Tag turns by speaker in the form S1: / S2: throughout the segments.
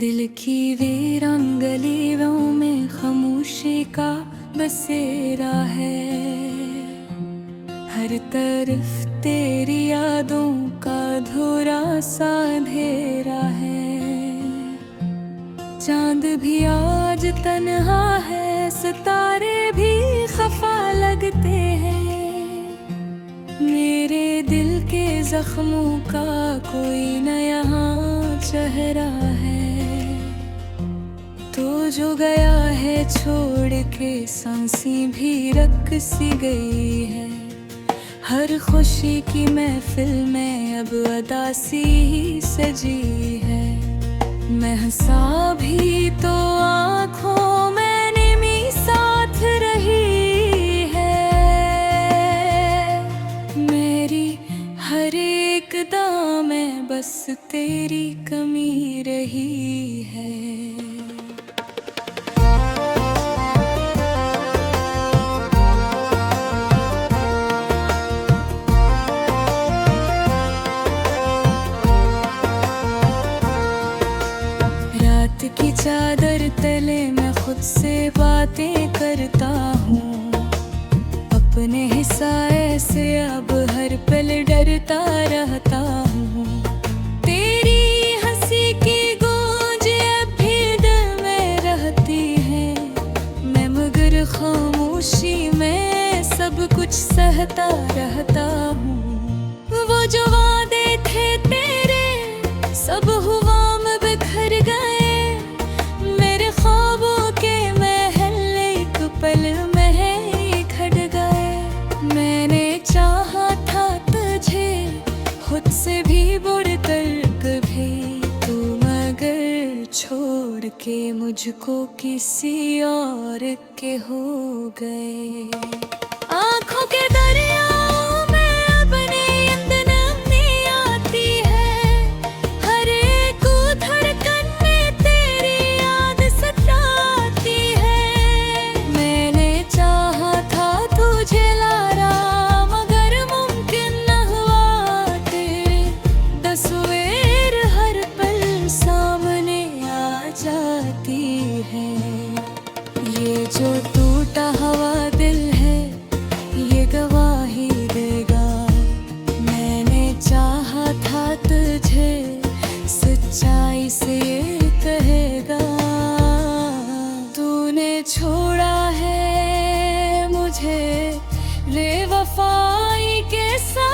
S1: दिल की वीरान गलियों में खामोशी का बसेरा है। हर तरफ तेरी यादों का अधूरा सा अंधेरा है। चांद भी आज तन्हा है, सितारे भी खफा लगते हैं। मेरे दिल के जख्मों का कोई न यहाँ चेहरा है। तो जो गया है छोड़ के सांसें भी रक सी गई है। हर खुशी की महफिल में अब उदासी ही सजी है। मैं हंसा भी तो आँखों में निमी साथ रही है। मेरी हर एक दाम में बस तेरी कमी रही है। की चादर तले मैं खुद से बातें करता हूँ। अपने ही साए से अब हर पल डरता रहता हूँ। तेरी हंसी की गूंज अब भी दिल में रहती है। मैं मगर खामोशी में सब कुछ सहता रहता हूँ। वो जो वादे थे तेरे सब हुआ में बिखर गए। पल में खड़ गए। मैंने चाहा था तुझे खुद से भी बढ़कर कभी, तू मगर छोड़ के मुझको किसी और के हो गए। आँखों के दरियाओं में अपनी नींद नहीं आती है। हर एक धड़कन में तेरी याद सताती है। तुझे लारा मगर मुमकिन न हुआ। तेरे तस्वीर हर पल सामने आ जाती है। ये जो टूटा हुआ दिल है ये गवाही देगा। मैंने चाहा था तुझे सच्चाई से ये कहेगा। तूने छोड़ा है मुझे बेवफाई के साथ।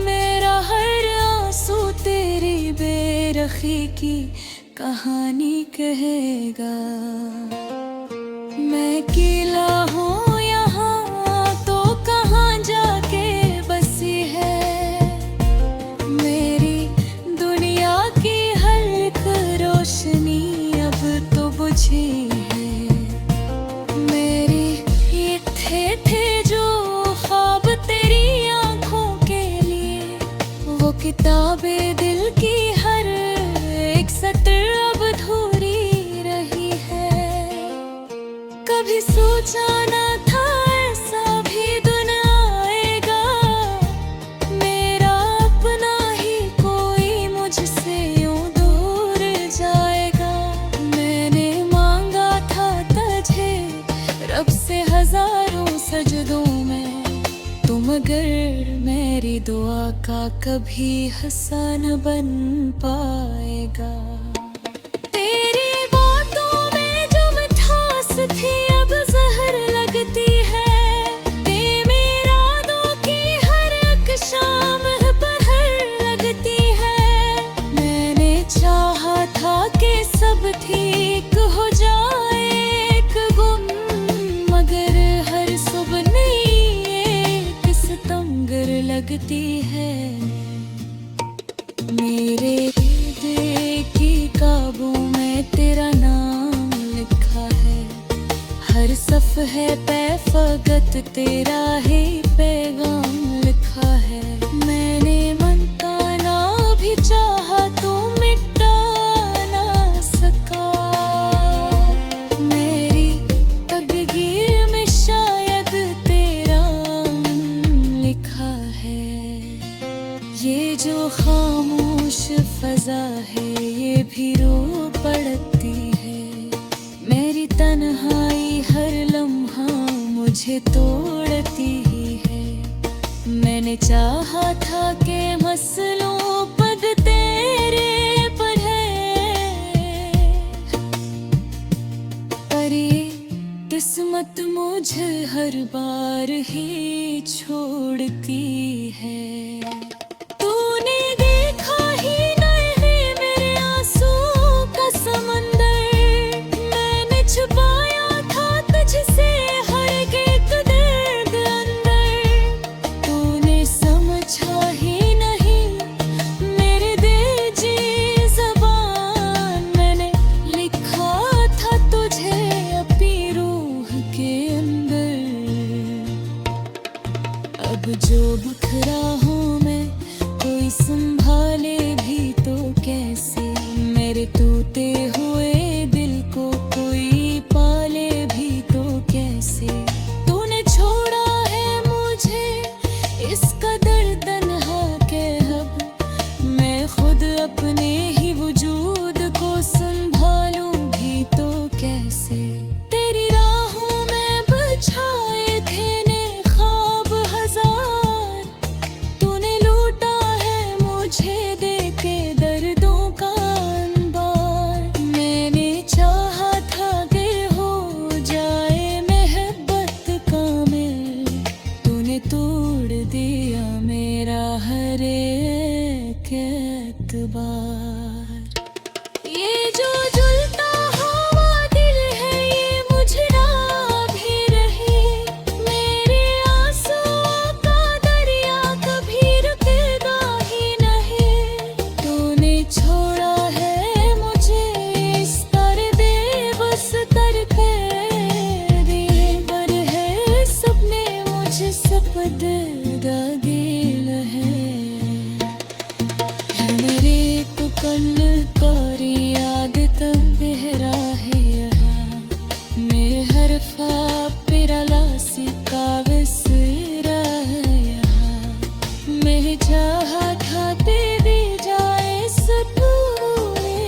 S1: मेरा हर आंसू तेरी बेरखी की कहानी कहेगा। मैं अकेला हूँ यहाँ तो कहाँ जाके बसी है। मेरी दुनिया की हर एक रोशनी अब तो बुझी है। किताबें दिल की हर एक सतर अब अधूरी रही है। कभी सोचा ना था ऐसा भी दिन आएगा। मेरा अपना ही कोई मुझसे यूं दूर जाएगा। मैंने मांगा था तुझे रब से हजारों सजदों में, तो मगर मेरी दुआ का कभी हंसा न बन पाएगा। तेरी बातों में जो मिठास थी अब जहर लगती है। तेरे इरादों की हर एक शाम पहर लगती है। मैंने चाहा था कि सब ठीक हो जाए एक गुम, मगर हर सुबह लगती है। मेरे दिल की काबू में तेरा नाम लिखा है। हर सफ़हे पे फकत तेरा ही पैगाम लिखा है। मैंने मन का ना भी चाहा तो मिटा ना सका। मेरी तकदीर में शायद तेरा लिखा है। ये जो खामोश फजा सजा है ये भी रो पड़ती है। मेरी तन्हाई हर लम्हा मुझे तोड़ती ही है। मैंने चाहा था कि मसलों पद तेरे पर है, पर ये किस्मत मुझे हर बार ही छोड़ती है। तूने देखा ही नहीं मेरे आंसुओं का समंदर, मैंने छुपाया था तुझसे हर एक दर्द अंदर। तूने समझा ही नहीं मेरे दिल जी ज़बान, मैंने लिखा था तुझे अपनी रूह के अंदर। अब जो बिखरा हूँ मैं कोई संभाले भी तो कैसे, मेरे टूटे हुए दिल को कोई पाले भी तो कैसे। तूने छोड़ा है मुझे इस कदर तन्हा के अब, मैं खुद अपने ही वजूद को संभालूं भी तो कैसे। तेरी राहों में बिछाए थे ने ख्वाब हजार, तूने लूटा है मुझे देके दर्दों का अंबार। मैंने चाहा था कि हो जाए मोहब्बत कामिल, तूने तोड़ दिया मेरा हर एक एतबार। ये जो जलता हुआ दिल है ये मुझरा भी रहे, मेरे आंसुओं का दरिया कभी रुकेगा ही नहीं। तूने छोड़ा है मुझे इस तरह बेबस करके दिए, पर है सपने मुझसे पददा गिल है। मेरे तो कल कोरी याद तब गहरा है यहाँ, मेरे हर ख्वाब मेरा लासी का विसरा है यहाँ। मैं चाहा था तेरी जाए सपूरे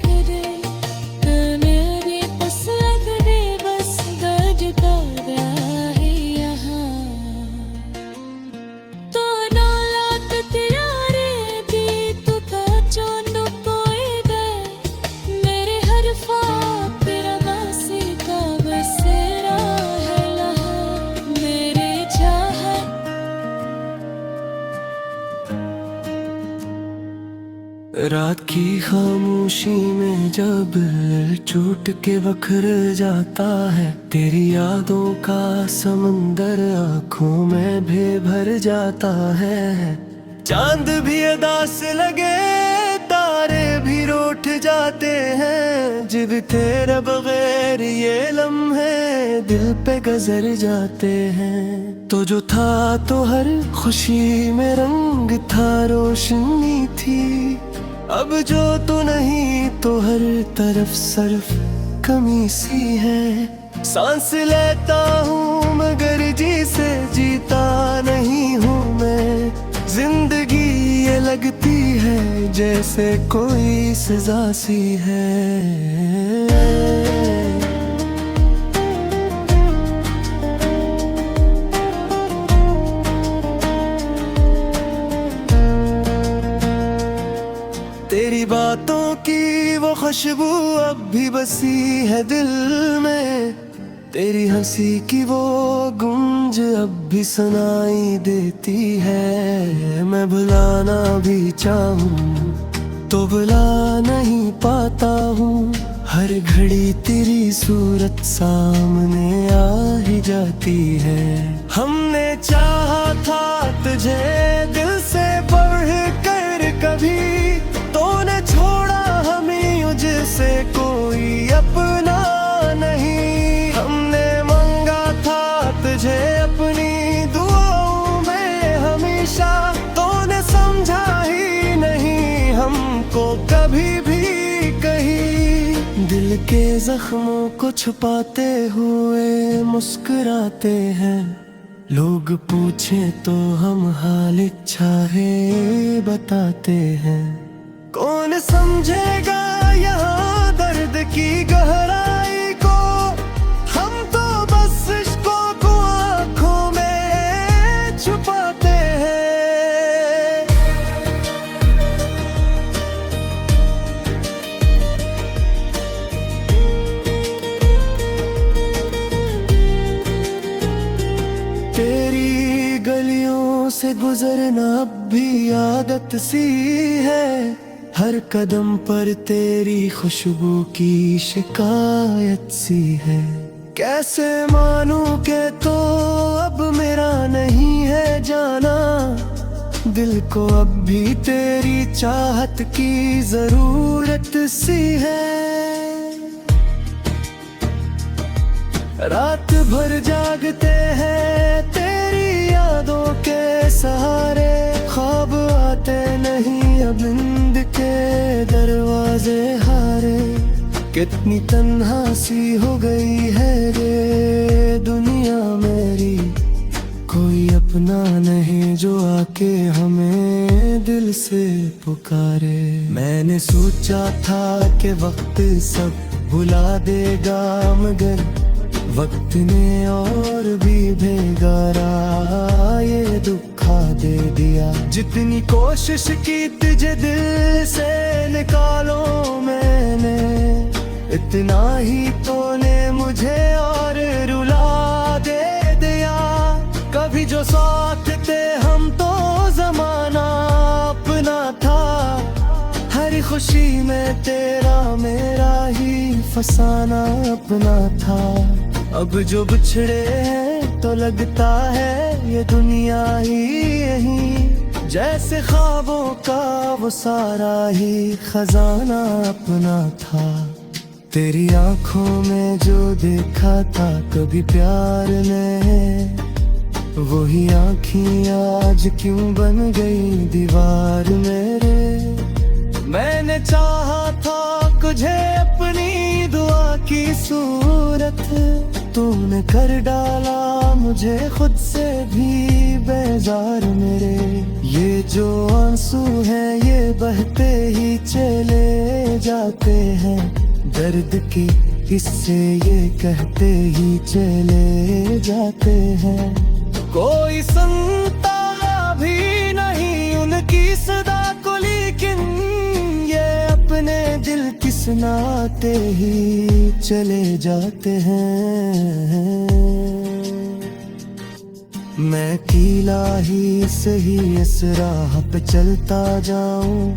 S1: करे, मेरी पसंद दे बस दर्द का है यहाँ। तो नौलात त्यारे दी तू का चोंदो कोई दे, मेरे हर ख्वाब तेरा नासी का बसेरा है लहा। मेरे चाहत
S2: रात की खामोशी में जब टूट के बखर जाता है, तेरी यादों का समंदर आँखों में भी भर जाता है। चांद भी अदास लगे तारे भी रूठ जाते हैं, जब तेरे बगैर ये लम्हे दिल पे गुजर जाते हैं। तो जो था तो हर खुशी में रंग था, रोशनी थी। अब जो तू नहीं तो हर तरफ सिर्फ कमी सी है। सांस लेता हूँ मगर जी से जीता नहीं हूँ मैं, जिंदगी ये लगती है जैसे कोई सजा सी है। तेरी बातों की वो खुशबू अब भी बसी है दिल में, तेरी हंसी की वो गूंज अब भी सुनाई देती है। मैं भुलाना भी चाहूँ तो भुला नहीं पाता हूँ, हर घड़ी तेरी सूरत सामने आ ही जाती है। हमने चाहा था तुझे दिल से बढ़ कर कभी, तूने छोड़ा हमें मुझसे कोई अपना नहीं। हमने मांगा था तुझे अपनी दुआओं में हमेशा, तूने समझा ही नहीं हमको कभी भी कहीं। दिल के जख्मों को छुपाते हुए मुस्कुराते हैं, लोग पूछे तो हम हाल चाहे बताते हैं। कौन समझेगा यहाँ दर्द की गहराई को, हम तो बस इश्कों को आँखों में छुपाते हैं। तेरी गलियों से गुजरना अब भी आदत सी है, हर कदम पर तेरी खुशबू की शिकायत सी है। कैसे मानूं के तो अब मेरा नहीं है जाना, दिल को अब भी तेरी चाहत की जरूरत सी है। रात भर जागते हैं तेरी यादों के सहारे, ख्वाब आते नहीं अब नींद के दरवाजे हारे। कितनी तन्हा सी हो गई है रे दुनिया मेरी, कोई अपना नहीं जो आके हमें दिल से पुकारे। मैंने सोचा था कि वक्त सब भुला देगा, मगर वक्त ने और भी बेगारा ये दुखा दे दिया। जितनी कोशिश की तुझे दिल से निकालो मैंने, इतना ही तूने मुझे और रुला दे दिया। कभी जो साथ थे हम तो जमाना अपना था, हर खुशी में तेरा मेरा ही फसाना अपना था। अब जो बिछड़े हैं तो लगता है ये दुनिया ही यही, जैसे ख्वाबों का वो सारा ही खजाना अपना था। तेरी आंखों में जो देखा था कभी प्यार ने, वही आँखें आज क्यों बन गई दीवार मेरे। मैंने चाहा था तुझे अपनी दुआ की सूरत, तूने कर डाला मुझे खुद से भी बेजार मेरे। ये जो आंसू हैं ये बहते ही चले जाते हैं, दर्द की किस्से ये कहते ही चले जाते हैं। कोई सुनता भी नहीं उनकी सदा को, लेकिन ये अपने दिल की सुनाते ही चले जाते हैं। मैं कीला ही सही इस राह पे चलता जाऊं,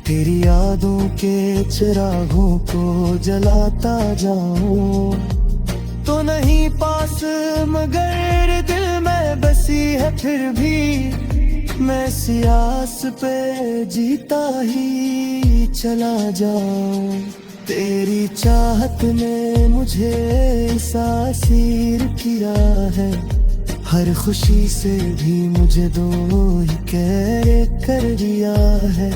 S2: तेरी यादों के चिरागों को जलाता जाऊं। तो नहीं पास मगर दिल में बसी है फिर भी, मैं सियास पे जीता ही चला जाऊं। तेरी चाहत ने मुझे सासीर किया है, हर खुशी से भी मुझे दो ही कहरे कर दिया है।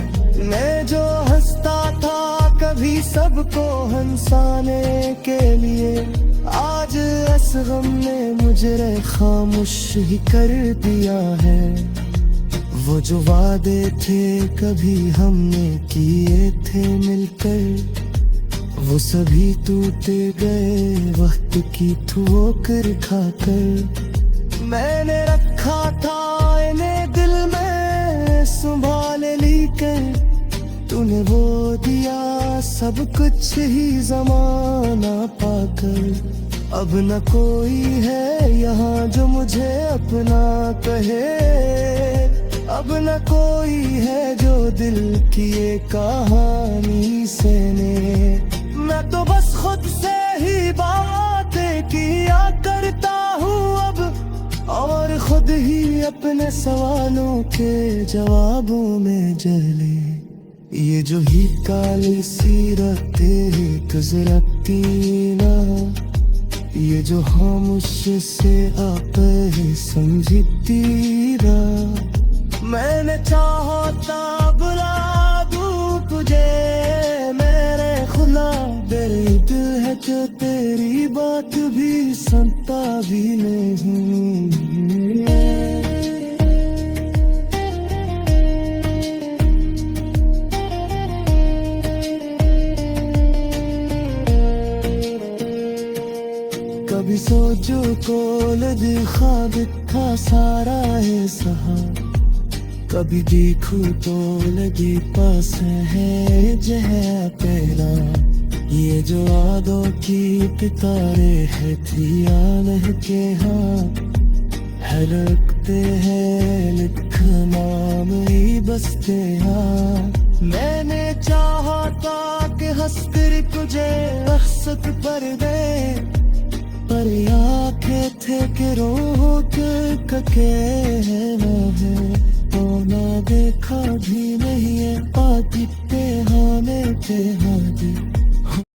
S2: मैं जो हंसता था कभी सबको हंसाने के लिए, आज असगम ने मुझे खामोश ही कर दिया है। वो जो वादे थे कभी हमने किए थे मिलकर, वो सभी टूटे गए वक्त की ठोकर खाकर। मैंने रखा था इन्हें दिल में संभाल लेकर, तूने वो दिया सब कुछ ही जमाना पाकर। अब न कोई है यहाँ जो मुझे अपना कहे, अब न कोई है जो दिल की ये कहानी सुने। मैं तो बस खुद से ही बातें किया करता हूँ अब, और खुद ही अपने सवालों के जवाबों में जले। ये जो ही काली सी रातें गुजरती ना, ये जो खामोश से आप ही समझती ना। मैंने चाहा था बुला दूं तुझे मेरे खुदा, दर्द है जो तेरी बात भी सुनता भी नहीं। दिल ख्वाब था सारा है सहा, कभी देखूं तो लगे पास है जहाँ पहला। ये जो यादों की पितारे है थी आलह के हाथ, हलकते हैं लिख नाम ही बसते हैं। मैंने चाहा था कि हंसकर तुझे रखसत पर दे, पर आंखें थे कि रोक कके ना है, तो ना देखा भी नहीं है आती पे हाँ में थे हाँ दी।